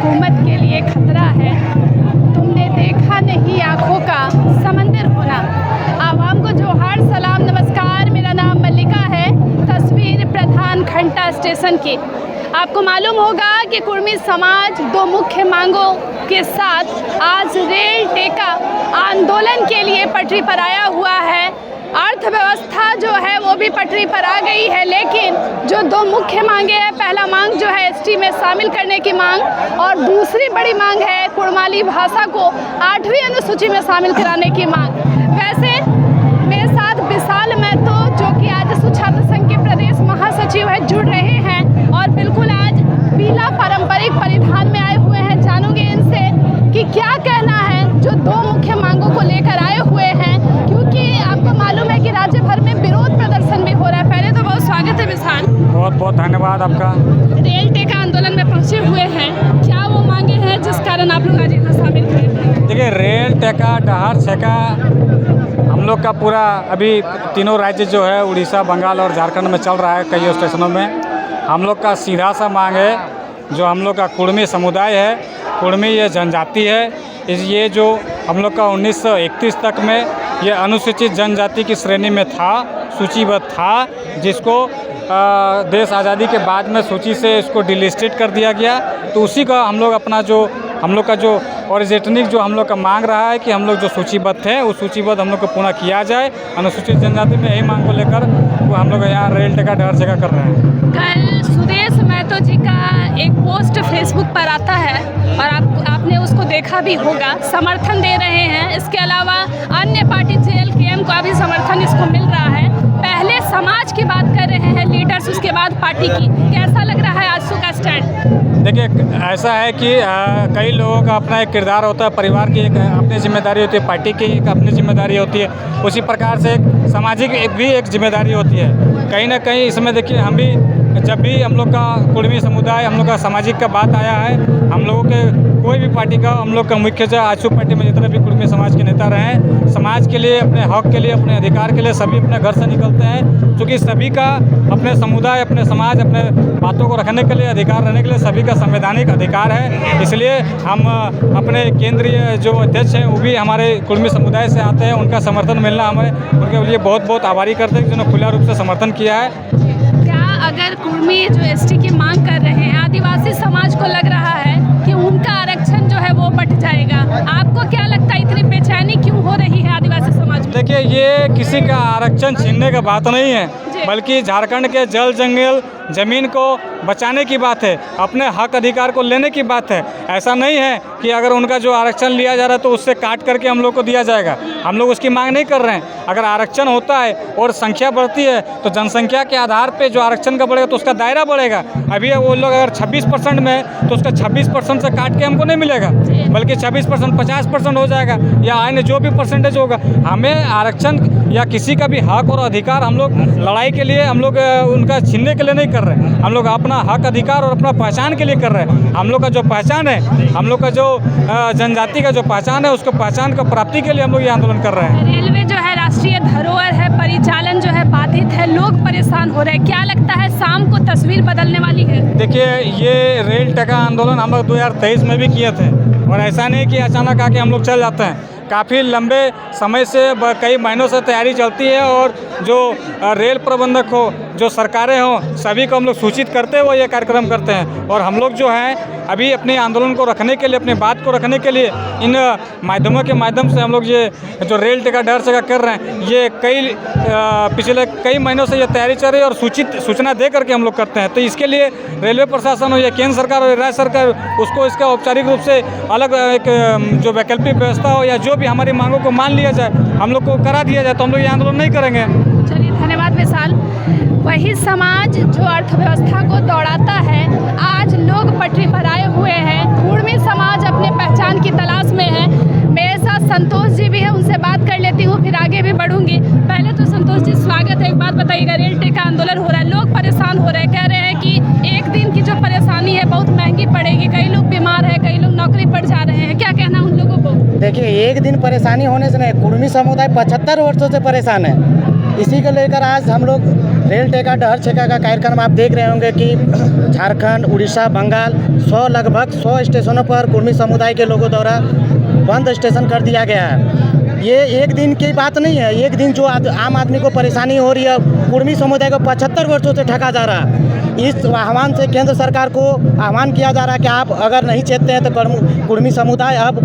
हुकूमत के लिए खतरा है। तुमने देखा नहीं आँखों का समंदर होना। आवाम को जोहार सलाम नमस्कार। मेरा नाम मल्लिका है। तस्वीर प्रधान घंटा स्टेशन की। आपको मालूम होगा कि कुर्मी समाज दो मुख्य मांगों के साथ आज रेल टेका आंदोलन के लिए पटरी पर आया हुआ है। अर्थव्यवस्था जो है वो भी पटरी पर आ गई है, लेकिन जो दो मुख्य मांगे हैं, पहला मांग जो है एसटी में शामिल करने की मांग और दूसरी बड़ी मांग है कुड़माली भाषा को 8वीं अनुसूची में शामिल कराने की मांग। वैसे मेरे साथ विशाल महतो जो कि आज छात्र संघ के प्रदेश महासचिव है जुड़ रहे हैं और बिल्कुल आज पीला पारंपरिक परिधान में आए हुए हैं। जानूंगे इनसे कि क्या कहना है जो दो मुख्य मांगों को लेकर आए हुए हैं, क्योंकि आपको मालूम है कि राज्य भर में विरोध प्रदर्शन भी हो रहा है। पहले तो बहुत स्वागत है विशाल। बहुत बहुत धन्यवाद आपका। रेल टेका आंदोलन में पहुंचे हुए हैं, क्या वो मांगे हैं जिस कारण आप लोग आज यहाँ शामिल हुए हैं? देखिए, रेल टेका डहार छेका हम लोग का पूरा अभी तीनों राज्य जो है उड़ीसा, बंगाल और झारखंड में चल रहा है। कई स्टेशनों में हम लोग का सीधा सा मांग है, जो हम लोग का कुड़मी समुदाय है, कुड़मी ये जनजाति है, ये जो हम लोग का 1931 तक में ये अनुसूचित जनजाति की श्रेणी में था, सूचीबद्ध था, जिसको देश आज़ादी के बाद में सूची से इसको डिलिस्टेड कर दिया गया। तो उसी का हम लोग अपना जो हम लोग का जो ओरिजिनेटिव जो हम लोग का मांग रहा है कि हम लोग जो सूचीबद्ध थे उस सूचीबद्ध हम लोग को पूरा किया जाए। अनुसूचित जनजाति में यही मांग को लेकर वो हम लोग यहाँ रेल टेका डहार छेका कर रहे हैं। कल सुदेश महतो जी का एक पोस्ट फेसबुक पर आता है और आपने उसको देखा भी होगा, समर्थन दे रहे हैं। इसके अलावा अन्य पार्टी JLKM का भी समर्थन इसको मिल रहा है। पहले समाज की बात कर रहे हैं लीडर्स, उसके बाद पार्टी की। कैसा लग रहा है आजसू का स्टैंड? देखिए, ऐसा है कि कई लोगों का अपना एक किरदार होता है, परिवार की एक अपनी जिम्मेदारी होती है, पार्टी की एक अपनी जिम्मेदारी होती है, उसी प्रकार से एक सामाजिक भी एक जिम्मेदारी होती है। कहीं ना कहीं इसमें देखिए, हम भी जब भी हम लोग का कुड़मी समुदाय, हम लोग का सामाजिक का बात आया है, हम लोगों के कोई भी पार्टी का हम लोग का मुख्य जो आजसू पार्टी में जितने भी कुड़मी समाज के नेता रहे हैं, समाज के लिए, अपने हक के लिए, अपने अधिकार के लिए सभी अपने घर से निकलते हैं, क्योंकि सभी का अपने समुदाय, अपने समाज, अपने बातों को रखने के लिए, अधिकार रहने के लिए सभी का संवैधानिक अधिकार है। इसलिए हम अपने केंद्रीय जो अध्यक्ष हैं वो भी हमारे कुड़मी समुदाय से आते हैं, उनका समर्थन मिलना हमें उनके लिए बहुत बहुत आभारी करते हैं जिन्होंने खुला रूप से समर्थन किया है। अगर कुर्मी जो एसटी की मांग कर रहे हैं, आदिवासी समाज को लग रहा है कि उनका आरक्षण जो है वो बट जाएगा, आपको क्या लगता है इतनी बेचैनी क्यों हो रही है आदिवासी समाज में? देखिए, ये किसी का आरक्षण छीनने का बात नहीं है, बल्कि झारखंड के जल जंगल ज़मीन को बचाने की बात है, अपने हक अधिकार को लेने की बात है। ऐसा नहीं है कि अगर उनका जो आरक्षण लिया जा रहा है तो उससे काट करके हम लोग को दिया जाएगा। हम लोग उसकी मांग नहीं कर रहे हैं। अगर आरक्षण होता है और संख्या बढ़ती है तो जनसंख्या के आधार पे जो आरक्षण का बढ़ेगा तो उसका दायरा बढ़ेगा। अभी वो लोग अगर 26% में है तो उसका 26% से काट के हमको नहीं मिलेगा, बल्कि 26% 50% हो जाएगा, या अन्य जो भी परसेंटेज होगा। हमें आरक्षण या किसी का भी हक और अधिकार हम लोग लड़ाई के लिए, हम लोग उनका छीनने के लिए नहीं कर रहे हैं। हम लोग अपना हक अधिकार और अपना पहचान के लिए कर रहे हैं। हम लोग का जो पहचान है, हम लोग का जो जनजाति का जो पहचान है, उसको पहचान का प्राप्ति के लिए हम लोग ये आंदोलन कर रहे हैं। रेलवे जो है राष्ट्रीय धरोहर है, परिचालन जो है बाधित है, लोग परेशान हो रहे हैं। क्या लगता है शाम को तस्वीर बदलने वाली है? देखिए, ये रेल टेका आंदोलन हम लोग 2023 में भी किए थे और ऐसा नहीं कि अचानक आके हम लोग चल जाते हैं। काफ़ी लंबे समय से, कई महीनों से तैयारी चलती है और जो रेल प्रबंधक हो, जो सरकारें हों, सभी को हम लोग सूचित करते हुए ये कार्यक्रम करते हैं। और हम लोग जो हैं अभी अपने आंदोलन को रखने के लिए, अपनी बात को रखने के लिए इन माध्यमों के माध्यम से हम लोग ये जो रेल टेका डहार छेका कर रहे हैं, ये पिछले कई महीनों से ये तैयारी चल रही है और सूचना दे करके हम लोग करते हैं। तो इसके लिए रेलवे प्रशासन हो या केंद्र सरकार हो, राज्य सरकार, उसको इसका औपचारिक रूप से अलग एक जो वैकल्पिक व्यवस्था हो या जो भी हमारी मांगों को मान लिया जाए, हम लोग को करा दिया जाए, तो हम लोग ये आंदोलन नहीं करेंगे। चलिए, धन्यवाद विशाल। वही समाज जो अर्थव्यवस्था को दौड़ाता है, आज लोग पटरी पर आए हुए हैं। कुड़मी समाज अपने पहचान की तलाश में है। मेरे साथ संतोष जी भी है, उनसे बात कर लेती हूँ, फिर आगे भी बढ़ूंगी। पहले तो संतोष जी स्वागत है। एक बात बताइएगा, रेल टेका आंदोलन हो रहा है, लोग परेशान हो रहे हैं, कह रहे हैं कि एक दिन की जो परेशानी है बहुत महंगी पड़ेगी, कई लोग बीमार है, कई लोग नौकरी पर जा रहे हैं। क्या कहना उन लोगों को? देखिए, एक दिन परेशानी होने से नहीं, कुड़मी समुदाय 75 वर्षों से परेशान है। इसी को लेकर आज हम लोग रेल टेका डहर छेका का कार्यक्रम आप देख रहे होंगे कि झारखंड, उड़ीसा, बंगाल लगभग 100 स्टेशनों पर कुर्मी समुदाय के लोगों द्वारा बंद स्टेशन कर दिया गया है। ये एक दिन की बात नहीं है, एक दिन जो आम आदमी को परेशानी हो रही है, कुर्मी समुदाय को 75 वर्षों से ठगा जा रहा है। इस आह्वान से केंद्र सरकार को आह्वान किया जा रहा है कि आप अगर नहीं चाहते हैं तो कुर्मी समुदाय अब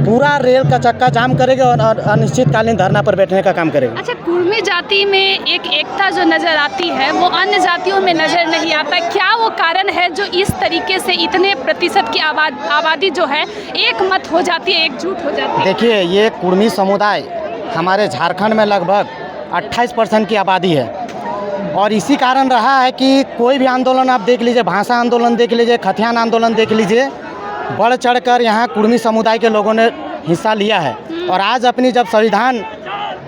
पूरा रेल का चक्का जाम करेगा और अनिश्चितकालीन धरना पर बैठने का काम करेगा। अच्छा, कुर्मी जाति में एक एकता जो नज़र आती है वो अन्य जातियों में नज़र नहीं आता, क्या वो कारण है जो इस तरीके से इतने प्रतिशत की आबादी जो है एक मत हो जाती है, एकजुट हो जाती है? देखिए, ये कुर्मी समुदाय हमारे झारखंड में लगभग 28% की आबादी है और इसी कारण रहा है कि कोई भी आंदोलन आप देख लीजिए, भाषा आंदोलन देख लीजिए, खतियान आंदोलन देख लीजिए, बढ़ चढ़कर यहाँ कुर्मी समुदाय के लोगों ने हिस्सा लिया है। और आज अपनी जब संविधान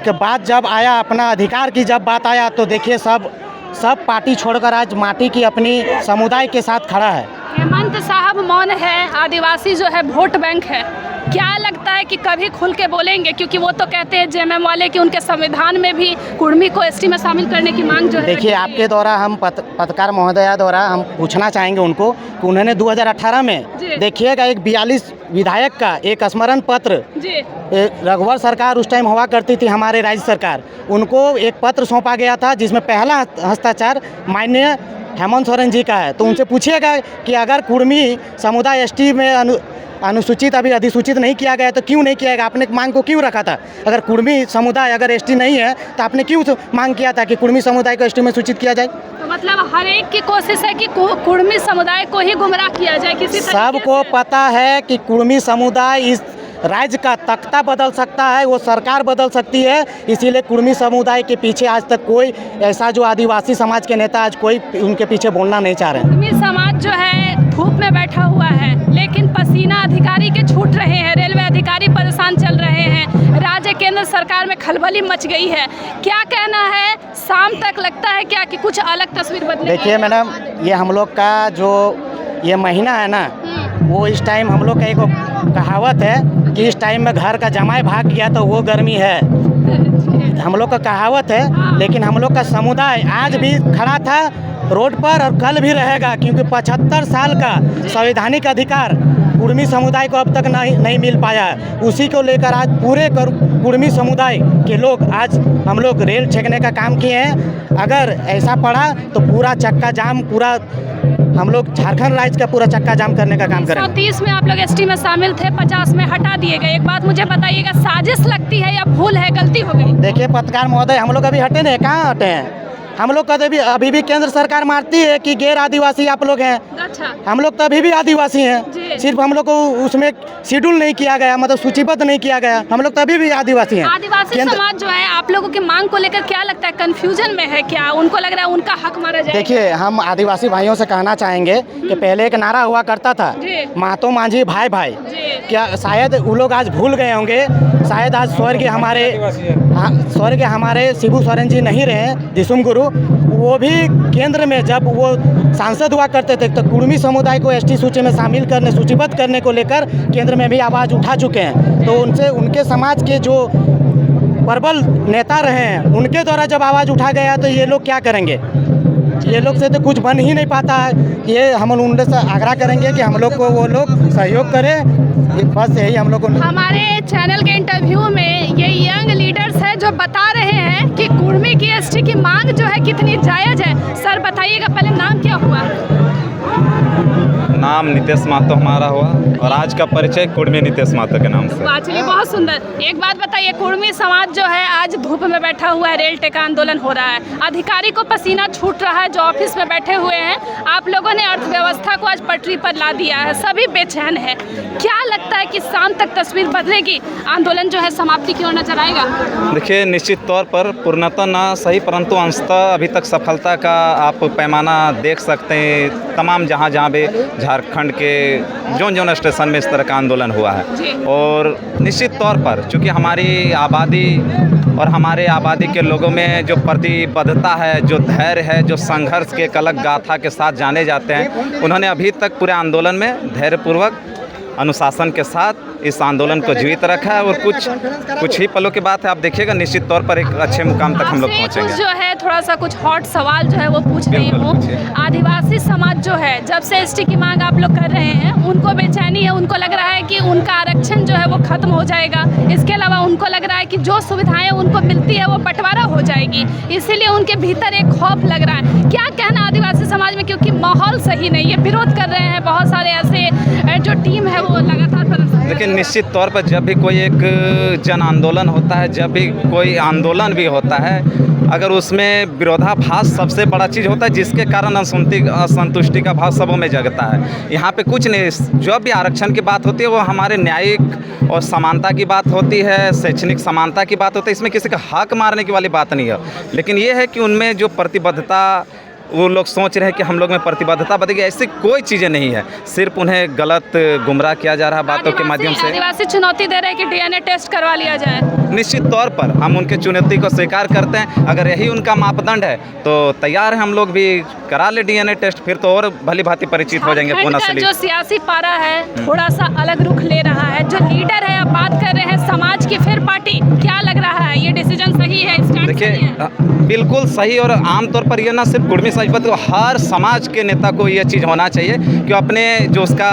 के बाद जब आया, अपना अधिकार की जब बात आया, तो देखिए सब पार्टी छोड़कर आज माटी की अपनी समुदाय के साथ खड़ा है। हेमंत साहब मौन है, आदिवासी जो है वोट बैंक है, क्या लगता है कि कभी खुल के बोलेंगे? क्योंकि वो तो कहते हैं जेएमएम वाले कि उनके संविधान में भी कुर्मी को एसटी में शामिल करने की मांग जो है। देखिए, आपके द्वारा हम पत्रकार महोदया द्वारा हम पूछना चाहेंगे उनको कि उन्होंने 2018 में देखिएगा एक 42 विधायक का एक स्मरण पत्र, रघुवर सरकार उस टाइम हुआ करती थी हमारे राज्य सरकार, उनको एक पत्र सौंपा गया था जिसमें पहला हस्ताक्षर माननीय हेमंत सोरेन जी का है। तो उनसे पूछिएगा कि अगर कुर्मी समुदाय एसटी में अनुसूचित अभी अधिसूचित नहीं किया गया तो क्यों नहीं किया गया, आपने मांग को क्यों रखा था? अगर कुर्मी समुदाय अगर एसटी नहीं है तो आपने क्यों मांग किया था कि कुर्मी समुदाय को एसटी में सूचित किया जाए? तो मतलब हर एक की कोशिश है कि कुर्मी समुदाय को ही गुमराह किया जाए किसी तरीके से। सबको पता है कि कुर्मी समुदाय इस राज्य का तख्ता बदल सकता है, वो सरकार बदल सकती है, इसीलिए कुर्मी समुदाय के पीछे आज तक कोई ऐसा जो आदिवासी समाज के नेता आज कोई उनके पीछे बोलना नहीं चाह रहे हैं। कुर्मी समाज जो है धूप में बैठा हुआ है, लेकिन पसीना अधिकारी के छूट रहे हैं, रेलवे अधिकारी परेशान चल रहे हैं, राज्य केंद्र सरकार में खलबली मच गई है। क्या कहना है, शाम तक लगता है क्या कि कुछ अलग तस्वीर बदले? देखिए मैडम, ये हम लोग का जो ये महीना है ना, वो इस टाइम हम लोग का एक कहावत है कि इस टाइम में घर का जमाई भाग गया तो वो गर्मी है, हम लोग का कहावत है। लेकिन हम लोग का समुदाय आज भी खड़ा था रोड पर और कल भी रहेगा, क्योंकि 75 साल का संवैधानिक अधिकार कुर्मी समुदाय को अब तक नहीं मिल पाया है। उसी को लेकर आज पूरे कुर्मी समुदाय के लोग आज हम लोग रेल छेकने का काम किए हैं। अगर ऐसा पड़ा तो पूरा चक्का जाम, पूरा हम लोग झारखंड राज्य का पूरा चक्का जाम करने का काम करेंगे। 130 में आप लोग एसटी में शामिल थे, 50 में हटा दिए गए। एक बात मुझे बताइएगा, साजिश लगती है या भूल है, गलती हो गई? देखिए पत्रकार महोदय, हम लोग अभी हटे नहीं, कहाँ हटे हैं? हम लोग का अभी भी केंद्र सरकार मारती है कि गैर आदिवासी आप लोग हैं। अच्छा। हम लोग तो अभी भी आदिवासी हैं, सिर्फ हम लोग को उसमें शेड्यूल नहीं किया गया, मतलब सूचीबद्ध नहीं किया गया, हम लोग तो अभी भी आदिवासी हैं। आदिवासी समाज जो है आप लोगों की मांग को लेकर क्या लगता है, कंफ्यूजन में है क्या? उनको लग रहा है उनका हक मारा जाए? देखिए, हम आदिवासी भाइयों से कहना चाहेंगे कि पहले एक नारा हुआ करता था, महातो मांझी भाई भाई, क्या शायद वो लोग आज भूल गए होंगे। शायद आज स्वर्गीय हमारे शिबू सोरेन जी नहीं रहे, दिसुम गुरु, वो भी केंद्र में जब वो सांसद हुआ करते थे तो कुर्मी समुदाय को एसटी सूची में शामिल करने, सूचीबद्ध करने को लेकर केंद्र में भी आवाज़ उठा चुके हैं। तो उनसे उनके समाज के जो प्रबल नेता रहे हैं, उनके द्वारा जब आवाज़ उठा गया तो ये लोग क्या करेंगे? ये लोग से तो कुछ बन ही नहीं पाता है। ये हम उनसे आग्रह करेंगे कि हम लोग को वो लोग सहयोग करें, बस यही हम लोग को। हमारे चैनल के इंटरव्यू में ये यंग लीडर्स हैं जो बता रहे हैं कि कुर्मी की एसटी की मांग जो है कितनी जायज़ है। सर बताइएगा, पहले नाम क्या हुआ? नाम नितेश महतो हमारा हुआ और आज का परिचय कुर्मी नितेश महतो के नाम से। चलिए, बहुत सुंदर। एक बात बताइए, कुर्मी समाज जो है आज धूप में बैठा हुआ है, रेल टेका आंदोलन हो रहा है, अधिकारी को पसीना छूट रहा है जो ऑफिस में बैठे हुए हैं, आप लोगों ने अर्थव्यवस्था को आज पटरी पर ला दिया है, सभी बेचैन है। क्या लगता है कि शाम तक तस्वीर बदलेगी, आंदोलन जो है समाप्ति की ओर नजर आएगा? देखिए, निश्चित तौर पर पूर्णतः ना सही परंतु अंशतः अभी तक सफलता का आप पैमाना देख सकते हैं। तमाम जहाँ भी झारखंड के जोन स्टेशन में इस तरह का आंदोलन हुआ है और निश्चित तौर पर चूँकि हमारी आबादी और हमारे आबादी के लोगों में जो प्रतिबद्धता है, जो धैर्य है, जो संघर्ष के एक अलग गाथा के साथ जाने जाते हैं, उन्होंने अभी तक पूरे आंदोलन में धैर्यपूर्वक अनुशासन के साथ इस आंदोलन को जीवित रखा है और कुछ ही पलों की बात है, आप देखिएगा निश्चित तौर पर एक अच्छे मुकाम तक हम लोग आपसे पहुँचेंगे। जो है थोड़ा सा कुछ हॉट सवाल जो है वो पूछ रही बिल्कुल, हूँ। पूछिए। आदिवासी समाज जो है जब से एसटी की मांग आप लोग कर रहे हैं, उनको बेचैनी है, उनको लग रहा है कि उनका आरक्षण जो है वो खत्म हो जाएगा। इसके अलावा उनको लग रहा है कि जो सुविधाएं उनको मिलती है वो बंटवारा हो जाएगी, इसीलिए उनके भीतर एक खौफ लग रहा है। क्या कहना आदिवासी समाज में, क्योंकि माहौल सही नहीं है, विरोध कर रहे हैं बहुत सारे ऐसे जो टीम है वो लगातार प्रदर्शन। लेकिन निश्चित तौर पर जब भी कोई एक जन आंदोलन होता है, जब भी कोई आंदोलन भी होता है, अगर उसमें विरोधाभास सबसे बड़ा चीज़ होता है जिसके कारण असंतुष्टि का भाव सबों में जगता है। यहाँ पे कुछ नहीं, जो भी आरक्षण की बात होती है वो हमारे न्यायिक और समानता की बात होती है, शैक्षणिक समानता की बात होती है। इसमें किसी का हक मारने की वाली बात नहीं है, लेकिन ये है कि उनमें जो प्रतिबद्धता, वो लोग सोच रहे हैं कि हम लोग में प्रतिबद्धता बढ़ेगी, ऐसी कोई चीज़ें नहीं है। सिर्फ उन्हें गलत गुमराह किया जा रहा है बातों के माध्यम से। आदिवासी चुनौती दे रहे हैं कि डीएनए टेस्ट करवा लिया जाए। निश्चित तौर पर हम उनके चुनौती को स्वीकार करते हैं। अगर यही उनका मापदंड है तो तैयार हैं हम लोग भी करा ले डीएनए टेस्ट, फिर तो और भली भांति परिचित हो जाएंगे पूर्ण असली। जो सियासी पारा है थोड़ा सा अलग रुख ले रहा है, जो लीडर है, आप बात कर रहे हैं समाज की फिर पार्टी, क्या लग रहा है ये डिसीजन सही है? देखिए बिल्कुल सही, और आमतौर पर यह ना सिर्फ कुर्मी समाज पर, हर समाज के नेता को यह चीज़ होना चाहिए कि अपने जो उसका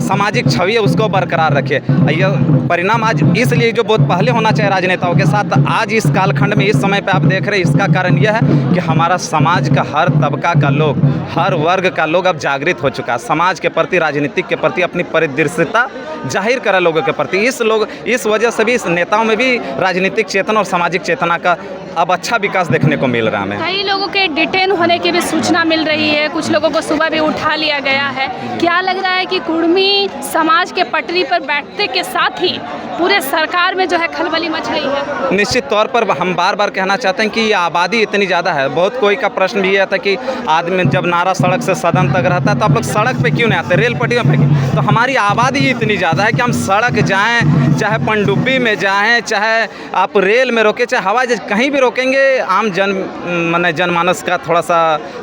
सामाजिक छवि है उसको बरकरार रखे। यह परिणाम आज इसलिए जो बहुत पहले होना चाहिए राजनेताओं के साथ, आज इस कालखंड में इस समय पे आप देख रहे हैं, इसका कारण यह है कि हमारा समाज का हर तबका का लोग, हर वर्ग का लोग अब जागृत हो चुका है। समाज के प्रति, राजनीतिक के प्रति अपनी परिदृश्यता जाहिर करा लोगों के प्रति। इस वजह से भी इस नेताओं में भी राजनीतिक चेतना और सामाजिक चेतना का अब अच्छा विकास देखने को मिल रहा है हमें। कई लोगों के डिटेन होने की भी सूचना मिल रही है, कुछ लोगों को सुबह भी उठा लिया गया है। क्या लग रहा है कि कुर्मी समाज के पटरी पर बैठते के साथ ही पूरे सरकार में जो है खलबली मच रही है? निश्चित तौर पर हम बार बार कहना चाहते हैं कि ये आबादी इतनी ज़्यादा है। बहुत कोई का प्रश्न भी यह था कि आदमी जब नारा सड़क से सदन तक रहता है तो आप लोग सड़क पे क्यों नहीं आते, रेल पटरियों पे क्यों? तो हमारी आबादी इतनी ज़्यादा है कि हम सड़क जाएँ, चाहे पनडुब्बी में जाएँ, चाहे आप रेल में रोके, चाहे हवाई जहाज, कहीं भी रोकेंगे, आम जनमानस का थोड़ा सा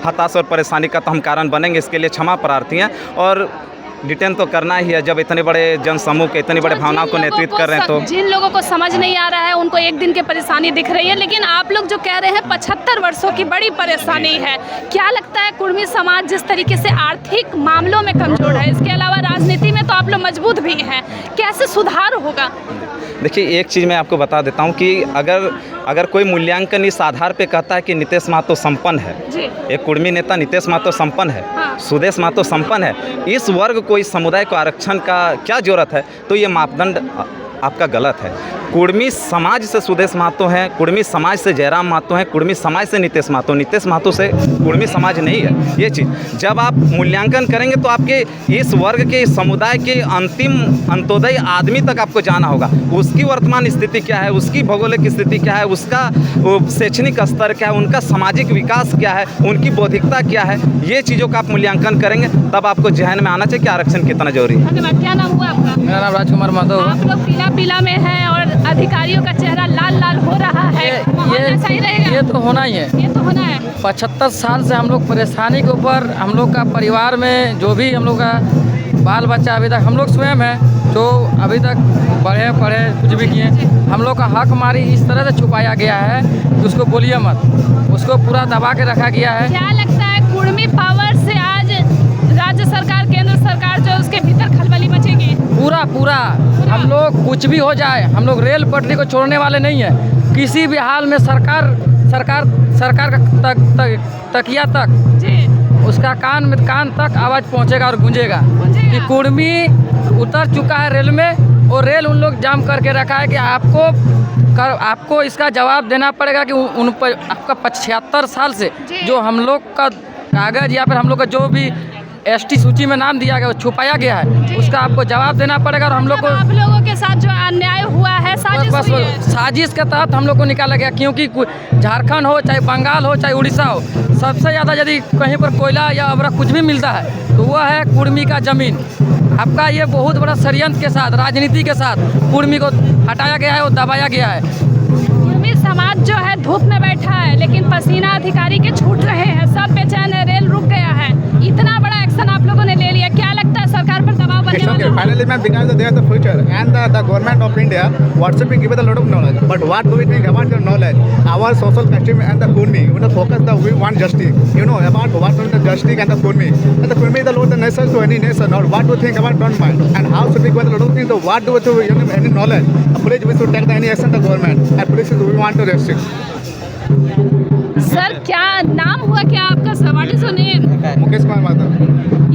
हताश और परेशानी का तो हम कारण बनेंगे। इसके लिए क्षमा प्रार्थी हैं, और डिटेन तो करना ही है जब इतने बड़े जन समूह के इतनी बड़े भावनाओं को नेतृत्व कर रहे हैं। तो जिन लोगों को समझ नहीं आ रहा है उनको एक दिन की परेशानी दिख रही है, लेकिन आप लोग जो कह रहे हैं 75 वर्षों की बड़ी परेशानी है। क्या लगता है कुर्मी समाज जिस तरीके से आर्थिक मामलों में कमजोर है, इसके अलावा राजनीति में तो आप लोग मजबूत भी हैं, कैसे सुधार होगा? देखिए एक चीज़ मैं आपको बता देता हूँ कि अगर कोई मूल्यांकन इस आधार पे कहता है कि नीतीश महतो संपन्न है, एक कुर्मी नेता नीतीश महतो संपन्न है, हाँ। सुदेश महतो संपन्न है, इस वर्ग को, इस समुदाय को आरक्षण का क्या जरूरत है, तो ये मापदंड आपका गलत है। कुर्मी समाज से सुदेश महतो हैं, कुर्मी समाज से जयराम महतो हैं, कुर्मी समाज से नीतीश महतो से कुर्मी समाज नहीं है। ये चीज़ जब आप मूल्यांकन करेंगे तो आपके इस वर्ग के, इस समुदाय के अंतिम अंत्योदय आदमी तक आपको जाना होगा। उसकी वर्तमान स्थिति क्या है, उसकी भौगोलिक स्थिति क्या है, उसका शैक्षणिक स्तर क्या है, उनका सामाजिक विकास क्या है, उनकी बौद्धिकता क्या है, ये चीज़ों का आप मूल्यांकन करेंगे तब आपको जहन में आना चाहिए कि आरक्षण कितना जरूरी है। धन्यवाद। क्या नाम हुआ आपका? मेरा नाम राजकुमार माधव। आप लोग पीला में हैं और अधिकारियों का चेहरा लाल लाल हो रहा है, सही रहेगा? ये तो होना ही है, ये तो होना है। 75 साल से हम लोग परेशानी के ऊपर, हम लोग का परिवार में जो भी हम लोग का बाल बच्चा अभी तक, हम लोग स्वयं हैं जो अभी तक पढ़े कुछ भी किए, हम लोग का हक मारी इस तरह से छुपाया गया है कि उसको बोलिए मत, उसको पूरा दबा के रखा गया है। क्या लगता है कुर्मी पावर से आज राज्य सरकार, केंद्र सरकार जो उसके भीतर खलबली मचेगी? पूरा हम लोग कुछ भी हो जाए, हम लोग रेल पटरी को छोड़ने वाले नहीं हैं। किसी भी हाल में सरकार का तकिया तक जी, उसका कान तक आवाज़ पहुंचेगा और गूंजेगा कि कुर्मी उतर चुका है रेल में, और रेल उन लोग जाम करके रखा है कि आपको इसका जवाब देना पड़ेगा कि उन पर आपका 75 साल से जो हम लोग का कागज़ या फिर हम लोग का जो भी एसटी सूची में नाम दिया गया, वो छुपाया गया है, उसका आपको जवाब देना पड़ेगा। और हम लोग को, आप लोगों के साथ जो अन्याय हुआ है, साजिश के तहत हम लोग को निकाला गया, क्योंकि झारखंड हो, चाहे बंगाल हो, चाहे उड़ीसा हो, सबसे ज़्यादा यदि कहीं पर कोयला या अवरक कुछ भी मिलता है तो वह है कुर्मी का ज़मीन। आपका ये बहुत बड़ा षड्यंत्र के साथ, राजनीति के साथ कुर्मी को हटाया गया है और दबाया गया है। कुर्मी समाज जो है धूप में बैठा है, लेकिन पसीना अधिकारी के छूट रहे हैं, सब बेचैन है, रेल रुक गया है, इतना बड़ा एक्शन आप लोगों ने ले लिया। क्या लगता है सरकार पर दबाव बनने वाला? finally, ma'am, because they are the future and the government of India, what should be given a lot of knowledge. But what do we think about your knowledge? Our social custom and the Kurmi, focus the we want justice. About what is the justice and the Kurmi. And the Kurmi is the Lord the nation to any nation. Or what do you think about don't mind? And how should we go a lot of things? So what do we do? Any knowledge? Police we should take any action the government. And police we want to restrict. Sir क्या नाम हुआ क्या आपका sir? What is your name? Mukesh Kumar माता।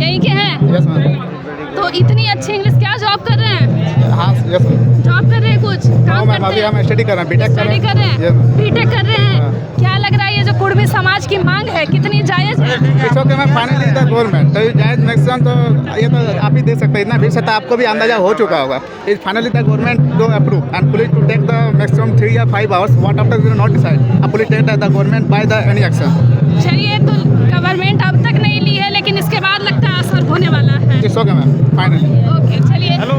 यहीं के हैं? Yes ma'am. तो इतनी अच्छी इंग्लिश, क्या जॉब कर रहे हैं? हाँ यस जॉब कर रहे हैं, कुछ काम मैम। अभी हम स्टडी कर रहे हैं, बीटेक स्टडी कर रहे हैं, बीटेक कर रहे हैं। क्या लग रहा है ये जो कुर्मी समाज की मांग है कितनी जायज है? It's okay ma'am, finally the government तो जायज मैक्सिमम तो ये तो आप ही देख सकते हैं, इतना भीड़ से तो आपको भी अंदाजा हो चुका होगा। Is finally the government do approve and police to take the maximum 3 या 5 hours what after we not decide police take the government by the any action. चलिए, तो गवर्नमेंट अब तक नहीं ली है, लेकिन इसके बाद लगता है असर होने वाला है। It's okay ma'am, finally. Okay, चलिए। हेलो।